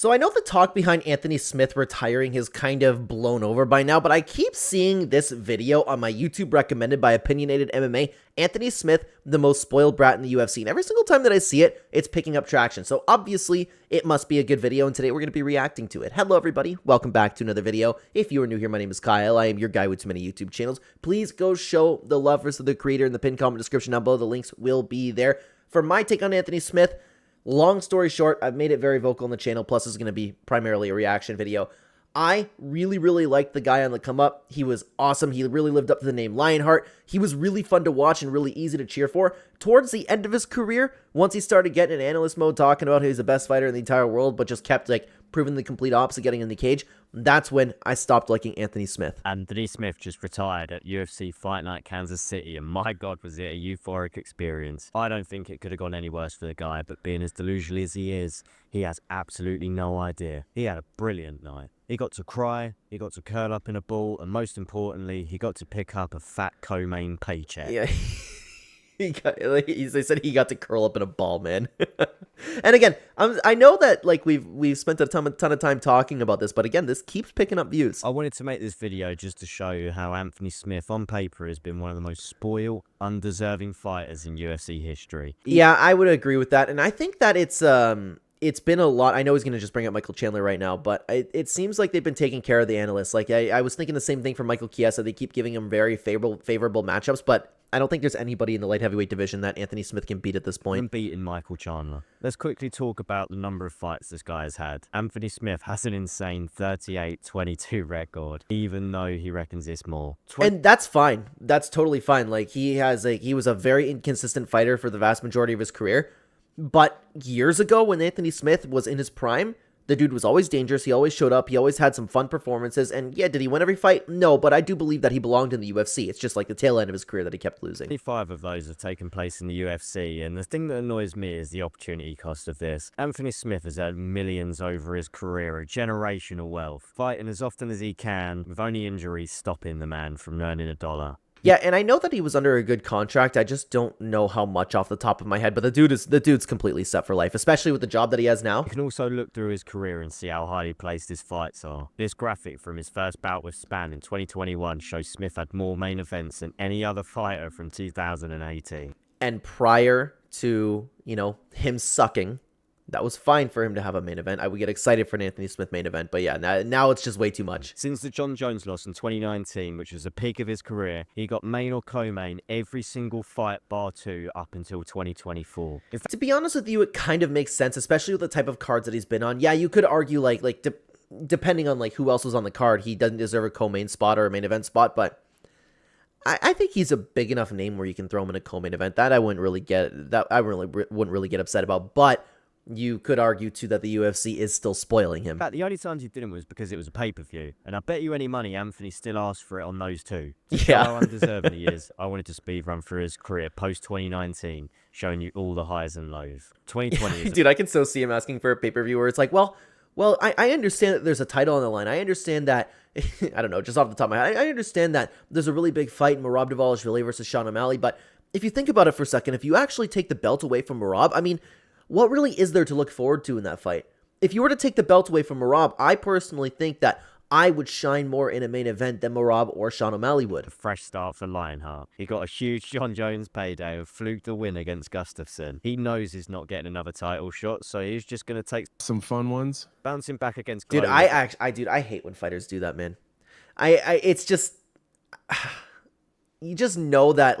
So I know the talk behind Anthony Smith retiring has kind of blown over by now, but I keep seeing this video on my YouTube recommended by Opinionated MMA, Anthony Smith, the most spoiled brat in the UFC. And every single time that I see it, it's picking up traction. So obviously, it must be a good video, and today we're going to be reacting to it. Hello everybody, welcome back to another video. If you are new here, my name is Kyle. I am your guy with too many YouTube channels. Please go show the love for the creator in the pinned comment description down below. The links will be there. For my take on Anthony Smith, long story short, I've made it very vocal on the channel, plus this is going to be primarily a reaction video. I really liked the guy on the come up. He was awesome. He really lived up to the name Lionheart. He was really fun to watch and really easy to cheer for. Towards the end of his career, once he started getting in analyst mode, talking about he's the best fighter in the entire world, but just kept proving the complete opposite, getting in the cage, that's when I stopped liking Anthony Smith. Anthony Smith just retired at UFC Fight Night Kansas City, and my god was it a euphoric experience. I don't think it could have gone any worse for the guy, but being as delusional as he is, he has absolutely no idea. He had a brilliant night. He got to cry, he got to curl up in a ball, and most importantly, he got to pick up a fat co-main paycheck. Yeah. They said he got to curl up in a ball, man. And again, I know that we've spent a ton of time talking about this, but again, this keeps picking up views. I wanted to make this video just to show you how Anthony Smith on paper has been one of the most spoiled, undeserving fighters in UFC history. Yeah, I would agree with that, and I think that it's been a lot. I know he's going to just bring up Michael Chandler right now, but it seems like they've been taking care of the analysts. Like, I was thinking the same thing for Michael Chiesa. They keep giving him very favorable matchups, but I don't think there's anybody in the light heavyweight division that Anthony Smith can beat at this point. And beating Michael Chandler. Let's quickly talk about the number of fights this guy has had. Anthony Smith has an insane 38-22 record, even though he reckons it's more. And that's fine. That's totally fine. Like, he was a very inconsistent fighter for the vast majority of his career. But years ago, when Anthony Smith was in his prime, the dude was always dangerous. He always showed up. He always had some fun performances. And yeah, did he win every fight? No, but I do believe that he belonged in the UFC. It's just like the tail end of his career that he kept losing. 25 of those have taken place in the UFC, and the thing that annoys me is the opportunity cost of this. Anthony Smith has had millions over his career, a generational wealth, fighting as often as he can, with only injuries stopping the man from earning a dollar. Yeah, and I know that he was under a good contract. I just don't know how much off the top of my head, but the dude's completely set for life, especially with the job that he has now. You can also look through his career and see how highly placed his fights are. This graphic from his first bout with Span in 2021 shows Smith had more main events than any other fighter from 2018. And prior to, him sucking, that was fine for him to have a main event. I would get excited for an Anthony Smith main event, but yeah, now it's just way too much. Since the John Jones loss in 2019, which was the peak of his career, he got main or co-main every single fight bar 2 up until 2024. To be honest with you, it kind of makes sense, especially with the type of cards that he's been on. Yeah, you could argue depending on who else was on the card, he doesn't deserve a co-main spot or a main event spot, but I think he's a big enough name where you can throw him in a co-main event. That I wouldn't really get upset about, but you could argue, too, that the UFC is still spoiling him. In fact, the only times he didn't was because it was a pay-per-view. And I bet you any money Anthony still asked for it on those two. Yeah. How undeserving he is. I wanted to speed run through his career post-2019, showing you all the highs and lows. 2020 is... Dude, I can still see him asking for a pay-per-view where it's like, well, I understand that there's a title on the line. I understand that, I don't know, just off the top of my head, I understand that there's a really big fight in Merab Dvalishvili versus Sean O'Malley. But if you think about it for a second, if you actually take the belt away from Merab, I mean, what really is there to look forward to in that fight? If you were to take the belt away from Merab, I personally think that I would shine more in a main event than Merab or Sean O'Malley would. A fresh start for Lionheart. He got a huge John Jones payday and fluked the win against Gustafsson. He knows he's not getting another title shot, so he's just going to take some fun ones. Bouncing back against Dude, Glover. I hate when fighters do that, man. It's just, you just know that,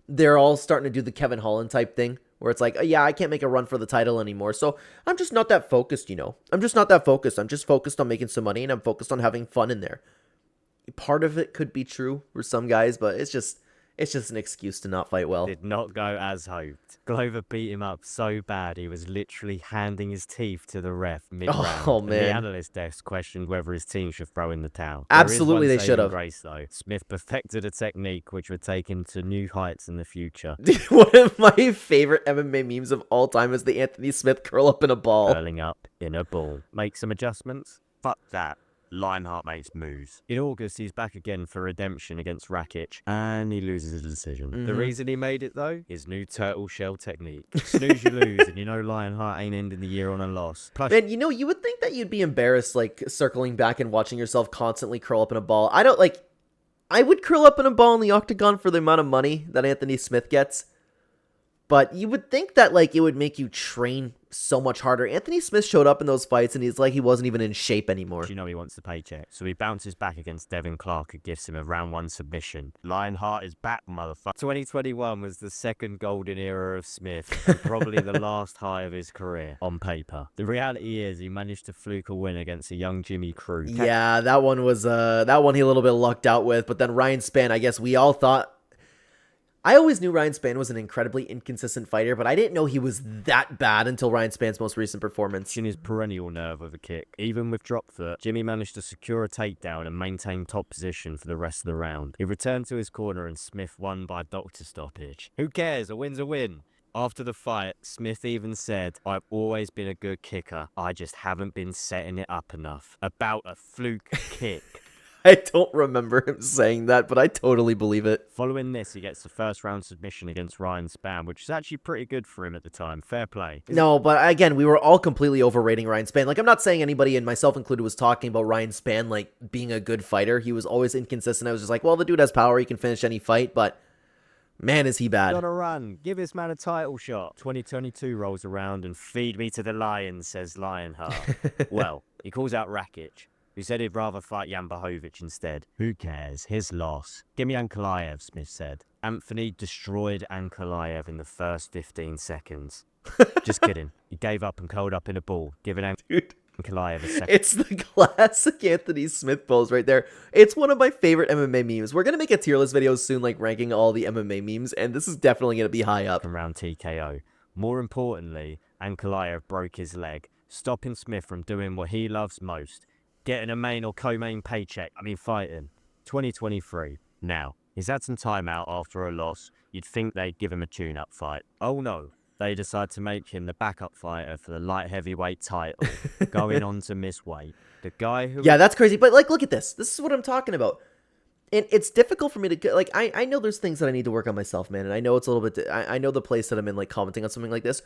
they're all starting to do the Kevin Holland type thing, where it's like, oh, yeah, I can't make a run for the title anymore, so I'm just not that focused, I'm just not that focused. I'm just focused on making some money, and I'm focused on having fun in there. Part of it could be true for some guys, but it's just an excuse to not fight well. Did not go as hoped. Glover beat him up so bad he was literally handing his teeth to the ref mid-round. Oh, man. The analyst desk questioned whether his team should throw in the towel. Absolutely, they should have. Grace, though. Smith perfected a technique which would take him to new heights in the future. One of my favorite MMA memes of all time is the Anthony Smith curl up in a ball. Curling up in a ball. Make some adjustments? Fuck that. Lionheart makes moves. In August, he's back again for redemption against Rakic, and he loses his decision. The reason he made it, though, his new turtle shell technique. Snooze, you lose, and you know Lionheart ain't ending the year on a loss. Plus, Man, you know, you would think that you'd be embarrassed, like, circling back and watching yourself constantly curl up in a ball. I would curl up in a ball in the octagon for the amount of money that Anthony Smith gets. But you would think that, like, it would make you train so much harder. Anthony Smith showed up in those fights, and he's like, he wasn't even in shape anymore. you know he wants the paycheck. So he bounces back against Devin Clark, who gives him a round 1 submission. Lionheart is back, motherfucker. 2021 was the second golden era of Smith, and probably the last high of his career, on paper. The reality is, he managed to fluke a win against a young Jimmy Crute. Yeah, that one was, that one he a little bit lucked out with. But then Ryan Spann, I guess we all thought... I always knew Ryan Spann was an incredibly inconsistent fighter, but I didn't know he was that bad until Ryan Spann's most recent performance. His perennial nerve of a kick. Even with drop foot, Jimmy managed to secure a takedown and maintain top position for the rest of the round. He returned to his corner and Smith won by doctor stoppage. Who cares? A win's a win. After the fight, Smith even said, "I've always been a good kicker. I just haven't been setting it up enough." About a fluke kick. I don't remember him saying that, but I totally believe it. Following this, he gets the first round submission against Ryan Spann, which is actually pretty good for him at the time. Fair play. No, but again, we were all completely overrating Ryan Spann. Like, I'm not saying anybody, and myself included, was talking about Ryan Spann, like, being a good fighter. He was always inconsistent. I was just like, well, the dude has power. He can finish any fight, but man, is he bad. Gotta run. Give this man a title shot. 2022 rolls around and feed me to the lions, says Lionheart. Well, he calls out Rakic, who said he'd rather fight Jan Blachowicz instead. Who cares? His loss. Give me Ankalaev, Smith said. Anthony destroyed Ankalaev in the first 15 seconds. Just kidding. He gave up and curled up in a ball, giving Ankalaev a second. It's the classic Anthony Smith pose right there. It's one of my favorite MMA memes. We're going to make a tier list video soon, like ranking all the MMA memes, and this is definitely going to be high up. Around TKO. More importantly, Ankalaev broke his leg, stopping Smith from doing what he loves most, getting a main or co-main paycheck. Fighting. 2023. Now, he's had some time out after a loss. You'd think they'd give him a tune-up fight. Oh no. They decide to make him the backup fighter for the light heavyweight title, going on to miss weight. The guy who... Yeah, that's crazy. But, like, look at this. This is what I'm talking about. And it's difficult for me to, like, I know there's things that I need to work on myself, man. And I know it's a little bit, I know the place that I'm in, like, commenting on something like this.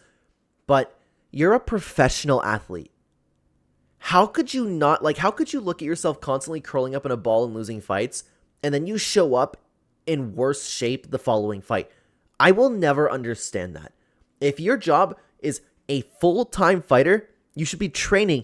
But you're a professional athlete. How could you not, like, how could you look at yourself constantly curling up in a ball and losing fights, and then you show up in worse shape the following fight? I will never understand that. If your job is a full-time fighter, you should be training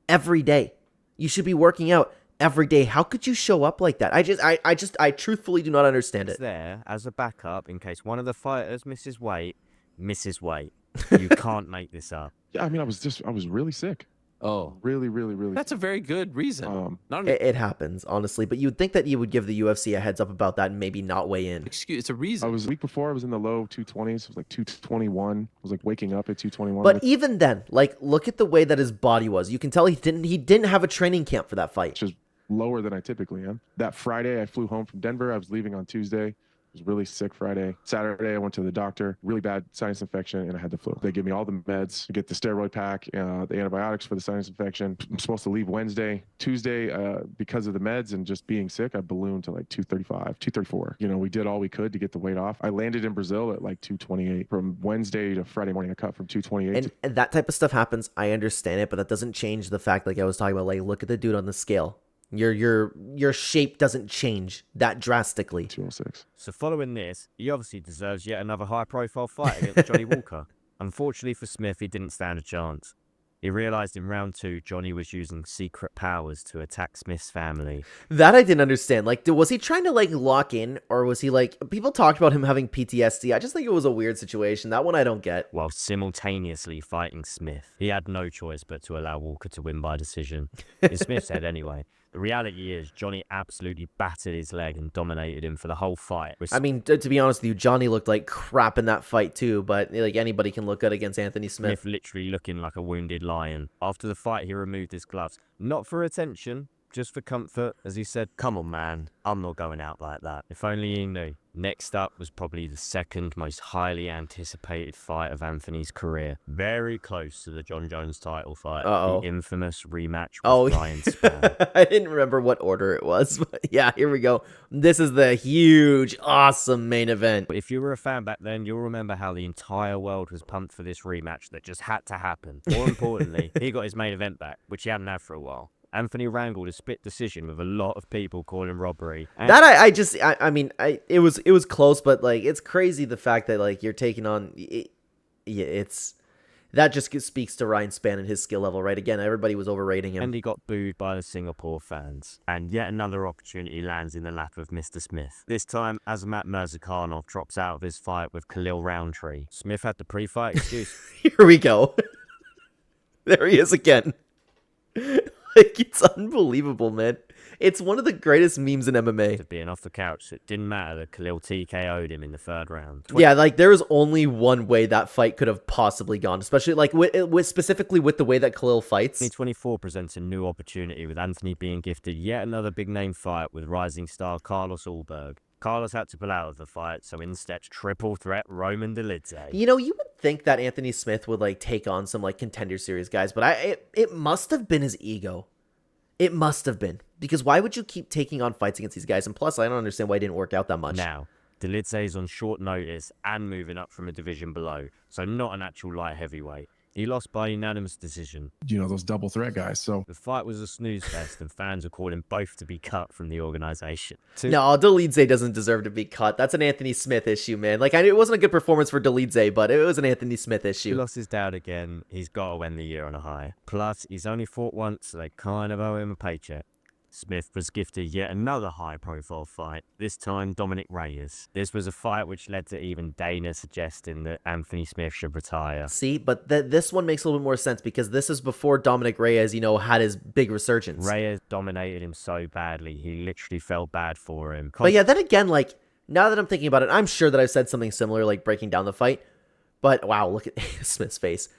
every day. You should be working out every day. How could you show up like that? I truthfully do not understand it. There as a backup in case one of the fighters misses weight. You can't make this up. Yeah, I was really sick. Oh, Really. that's a very good reason. Not an It happens, honestly, but you'd think that you would give the UFC a heads up about that and maybe not weigh in. excuse. It's a reason. I was, a week before, I was in the low 220s. It was like 221. I was like waking up at 221. But even then, like, look at the way that his body was. You can tell he didn't have a training camp for that fight. Which is lower than I typically am. That Friday, I flew home from Denver. I was leaving on Tuesday. I was really sick Friday. Saturday, I went to the doctor, really bad sinus infection, and I had the flu. They give me all the meds, I get the steroid pack, the antibiotics for the sinus infection. I'm supposed to leave Wednesday. Tuesday, because of the meds and just being sick, I ballooned to like 235, 234. You know, we did all we could to get the weight off. I landed in Brazil at like 228. From Wednesday to Friday morning, I cut from 228. And that type of stuff happens. I understand it, but that doesn't change the fact, like I was talking about, like, look at the dude on the scale. Your shape doesn't change that drastically. 206. So following this, he obviously deserves yet another high-profile fight against Johnny Walker. Unfortunately for Smith, he didn't stand a chance. He realized in round 2, Johnny was using secret powers to attack Smith's family. That I didn't understand. Like, was he trying to, like, lock in, or was he, like, people talked about him having PTSD. I just think it was a weird situation. That one I don't get. While simultaneously fighting Smith. He had no choice but to allow Walker to win by decision. In Smith's head anyway. The reality is, Johnny absolutely battered his leg and dominated him for the whole fight. I mean, to be honest with you, Johnny looked like crap in that fight too, but, like, anybody can look good against Anthony Smith. Smith literally looking like a wounded lion. After the fight, he removed his gloves. Not for attention, just for comfort, as he said, "Come on, man, I'm not going out like that." If only he knew. Next up was probably the second most highly anticipated fight of Anthony's career. Very close to the John Jones title fight. Uh-oh. The infamous rematch with Ryan Spann. I didn't remember what order it was, but yeah, here we go. This is the huge, awesome main event. If you were a fan back then, you'll remember how the entire world was pumped for this rematch that just had to happen. More importantly, he got his main event back, which he hadn't had for a while. Anthony wrangled a split decision with a lot of people calling robbery. And That I mean, it was close, but like it's crazy the fact that like you're taking on, that just speaks to Ryan Spann and his skill level, right? Again, everybody was overrating him. And he got booed by the Singapore fans. And yet another opportunity lands in the lap of Mr. Smith. This time, Azamat Mirzakhanov drops out of his fight with Khalil Roundtree. Smith had the pre-fight excuse. Here we go. There he is again. Like, it's unbelievable, man. It's one of the greatest memes in MMA. Of being off the couch, it didn't matter that Khalil TKO'd him in the third round. Yeah, like there was only one way that fight could have possibly gone, especially like specifically with the way that Khalil fights. 2024 presents a new opportunity with Anthony being gifted yet another big name fight with rising star Carlos Ulberg. Carlos had to pull out of the fight, so in steps triple threat Roman Dolidze. You know, you would think that Anthony Smith would like take on some like contender series guys, but it must have been his ego. It must have been. Because why would you keep taking on fights against these guys? And plus, I don't understand why it didn't work out that much. Now, Dolidze is on short notice and moving up from a division below, so not an actual light heavyweight. He lost by unanimous decision. You know, those double threat guys. So The fight was a snooze fest, and fans are calling both to be cut from the organization. No, Dolidze doesn't deserve to be cut. That's an Anthony Smith issue, man. Like, it wasn't a good performance for Dolidze, but it was an Anthony Smith He issue. lost his dad again. He's got to end the year on a high. Plus, he's only fought once, so they kind of owe him a paycheck. Smith was gifted yet another high-profile fight, this time Dominic Reyes. This was a fight which led to even Dana suggesting that Anthony Smith should retire. See, but this one makes a little bit more sense because this is before Dominic Reyes, you know, had his big resurgence. Reyes dominated him so badly, he literally felt bad for him. But yeah, then again, like, now that I'm thinking about it, I'm sure that I've said something similar, like breaking down the fight. But wow, look at Smith's face.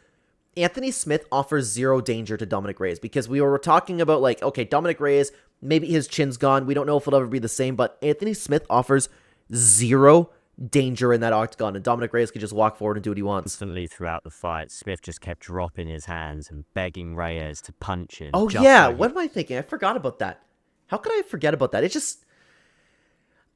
Anthony Smith offers zero danger to Dominic Reyes because we were talking about, like, okay, Dominic Reyes, maybe his chin's gone. We don't know if it'll ever be the same, but Anthony Smith offers zero danger in that octagon, and Dominic Reyes could just walk forward and do what he wants. Constantly throughout the fight, Smith just kept dropping his hands and begging Reyes to punch him. Oh, yeah. What am I thinking? I forgot about that. How could I forget about that? It just...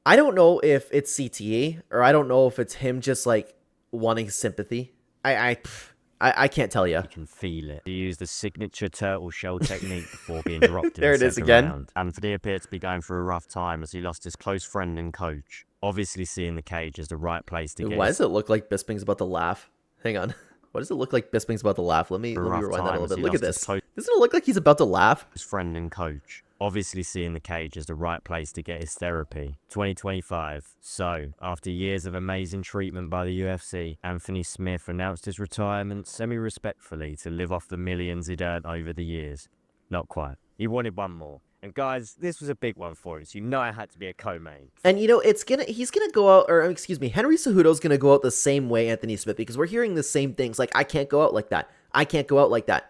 I don't know if it's CTE or I don't know if it's him just, like, wanting sympathy. I can't tell you. You can feel it. He used the signature turtle shell technique before being dropped in There the it is second again. round. Anthony appeared to be going through a rough time as he lost his close friend and coach. Obviously seeing the cage as the right place to Dude, get why his does it look like Bisping's about to laugh? Hang on. Why does it look like Bisping's about to laugh? Let me rough rewind that a time little as bit. he Look at lost his this. coach. Doesn't it look like he's about to laugh? His friend and coach. Obviously seeing the cage as the right place to get his therapy. 2025. So, after years of amazing treatment by the UFC, Anthony Smith announced his retirement semi-respectfully to live off the millions he'd earned over the years. Not quite. He wanted one more. And guys, this was a big one for him, so you know it had to be a co-main. And you know, he's gonna go out, or excuse me, Henry Cejudo's gonna go out the same way Anthony Smith, because we're hearing the same things, like, I can't go out like that. I can't go out like that.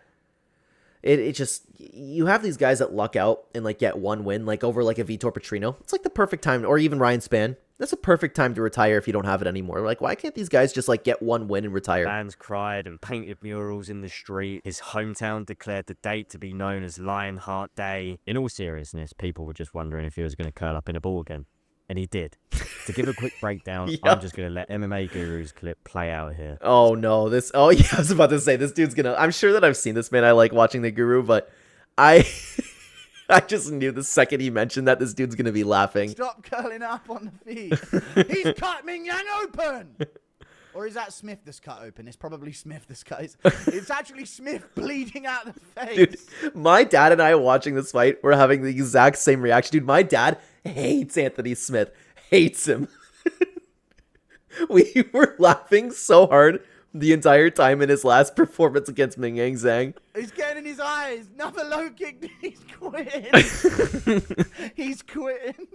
It just, you have these guys that luck out and, like, get one win, like, over, like, a Vitor Petrino. It's, like, the perfect time, or even Ryan Spann. That's a perfect time to retire if you don't have it anymore. Like, why can't these guys just, like, get one win and retire? Fans cried and painted murals in the street. His hometown declared the date to be known as Lionheart Day. In all seriousness, people were just wondering if he was going to curl up in a ball again. And he did. To give a quick breakdown, Yep. I'm just going to let MMA Guru's clip play out here. Oh, no, oh, yeah, I was about to say, this dude's gonna, I'm sure that I've seen this, man. I like watching the Guru, but I just knew the second he mentioned that this dude's gonna be laughing. Stop curling up on the feet. He's cut Ming Yang open. Or is that Smith that's cut open? It's probably Smith that's cut. It's actually Smith bleeding out the face. Dude, my dad and I watching this fight, we're having the exact same reaction. Dude, my dad hates Anthony Smith. Hates him. We were laughing so hard the entire time in his last performance against Ming Yang Zhang. He's getting in his eyes. Another low kick. He's quitting. He's quitting.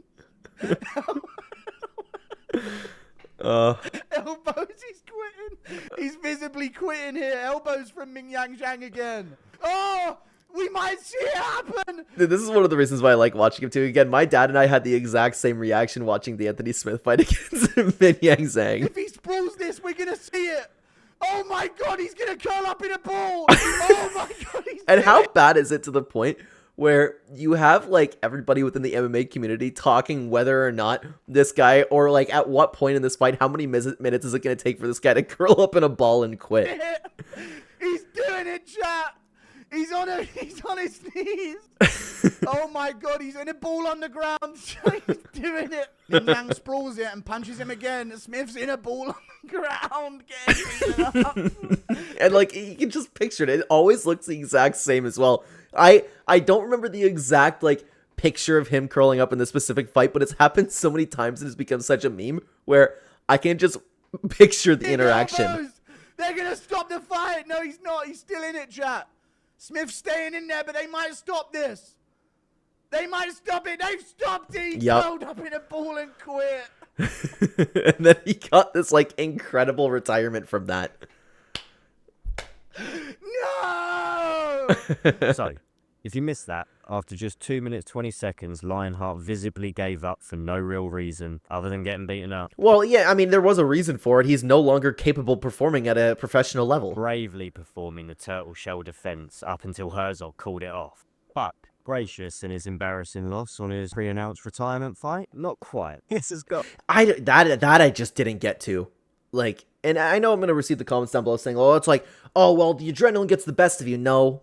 Elbows, he's quitting. He's visibly quitting here. Elbows from Ming Yang Zhang again. Oh, We might see it happen. Dude, this is one of the reasons why I like watching him too. Again, my dad and I had the exact same reaction watching the Anthony Smith fight against Min Yang Zhang. If he sprawls this, we're going to see it. Oh my God, he's going to curl up in a ball. Oh my God. And how bad is it to the point where you have like everybody within the MMA community talking whether or not this guy, or like at what point in this fight, how many minutes is it going to take for this guy to curl up in a ball and quit? He's doing it, chat. He's on his knees. Oh my God, he's in a ball on the ground. He's doing it. Min Yang sprawls it and punches him again. Smith's in a ball on the ground, getting beaten up. And like you can just picture it. It always looks the exact same as well. I don't remember the exact like picture of him curling up in this specific fight, but it's happened so many times and it's become such a meme where I can just picture the interaction. Elbows. They're gonna stop the fight. No, he's not. He's still in it, chat. Smith's staying in there, but they might stop this. They might stop it. They've stopped it. He curled up in a ball and quit. And then he got this like incredible retirement from that. No! So, if you missed that, after just 2 minutes 20 seconds, Lionheart visibly gave up for no real reason other than getting beaten up. Well, yeah, I mean, there was a reason for it. He's no longer capable of performing at a professional level. Bravely performing the turtle shell defense up until Herzog called it off. But gracious in his embarrassing loss on his pre-announced retirement fight? Not quite. This has got... That I just didn't get to. Like, and I know I'm going to receive the comments down below saying, oh, it's like, oh, well, the adrenaline gets the best of you. No,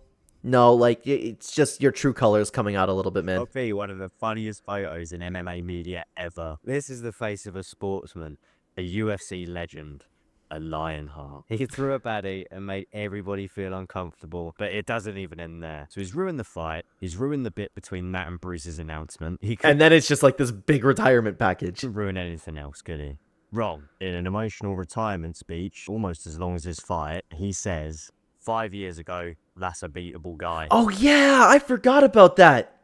like, it's just your true colors coming out a little bit, man. I'll be one of the funniest photos in MMA media ever. This is the face of a sportsman, a UFC legend, a Lionheart. He threw a baddie and made everybody feel uncomfortable, but it doesn't even end there. So he's ruined the fight. He's ruined the bit between Matt and Bruce's announcement. And then it's just like this big retirement package. Couldn't ruin anything else, could he? Wrong. In an emotional retirement speech, almost as long as his fight, he says, 5 years ago, that's a beatable guy. Oh, yeah, I forgot about that.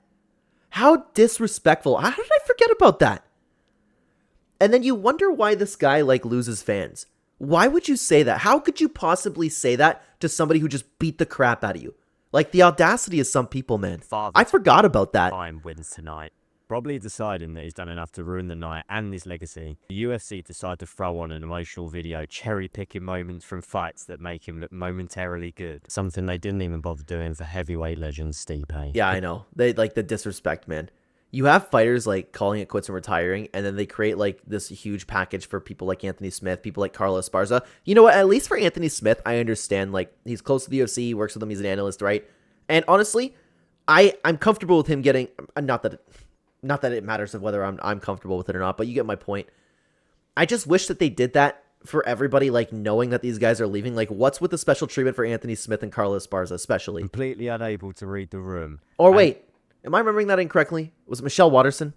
How disrespectful. How did I forget about that? And then you wonder why this guy, like, loses fans. Why would you say that? How could you possibly say that to somebody who just beat the crap out of you? Like, the audacity of some people, man. I forgot about that. Time wins tonight. Probably deciding that he's done enough to ruin the night and his legacy, the UFC decide to throw on an emotional video cherry-picking moments from fights that make him look momentarily good. Something they didn't even bother doing for heavyweight legend Stipe. Yeah, I know. They like the disrespect, man. You have fighters like calling it quits and retiring, and then they create like this huge package for people like Anthony Smith, people like Carlos Esparza. You know what? At least for Anthony Smith, I understand. Like, he's close to the UFC, he works with them, he's an analyst, right? And honestly, I'm comfortable with him getting... Not that it matters of whether I'm comfortable with it or not, but you get my point. I just wish that they did that for everybody, like, knowing that these guys are leaving. Like, what's with the special treatment for Anthony Smith and Carlos Esparza, especially? Completely unable to read the room. Or wait, am I remembering that incorrectly? Was it Michelle Watterson?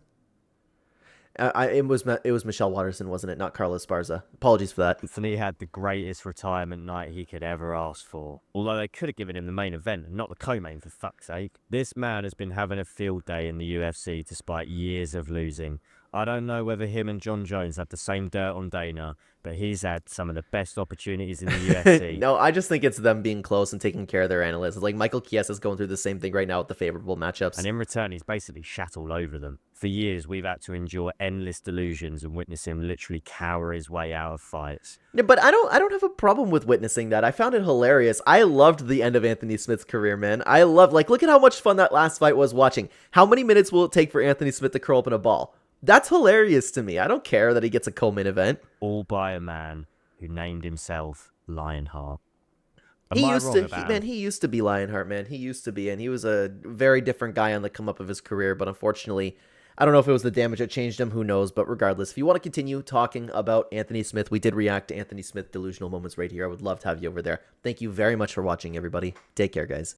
It was Michelle Watterson, wasn't it? Not Carlos Esparza. Apologies for that. Anthony had the greatest retirement night he could ever ask for. Although they could have given him the main event and not the co-main, for fuck's sake. This man has been having a field day in the UFC despite years of losing. I don't know whether him and John Jones have the same dirt on Dana, but he's had some of the best opportunities in the UFC. No, I just think it's them being close and taking care of their analysts. Like, Michael Chiesa is going through the same thing right now with the favorable matchups. And in return, he's basically shat all over them. For years, we've had to endure endless delusions and witness him literally cower his way out of fights. Yeah, but I don't have a problem with witnessing that. I found it hilarious. I loved the end of Anthony Smith's career, man. I love, like, look at how much fun that last fight was watching. How many minutes will it take for Anthony Smith to curl up in a ball? That's hilarious to me. I don't care that he gets a co-main event. All by a man who named himself Lionheart. He used to be Lionheart, man. He used to be, and he was a very different guy on the come up of his career, but unfortunately, I don't know if it was the damage that changed him, who knows, but regardless, if you want to continue talking about Anthony Smith, we did react to Anthony Smith delusional moments right here. I would love to have you over there. Thank you very much for watching, everybody. Take care, guys.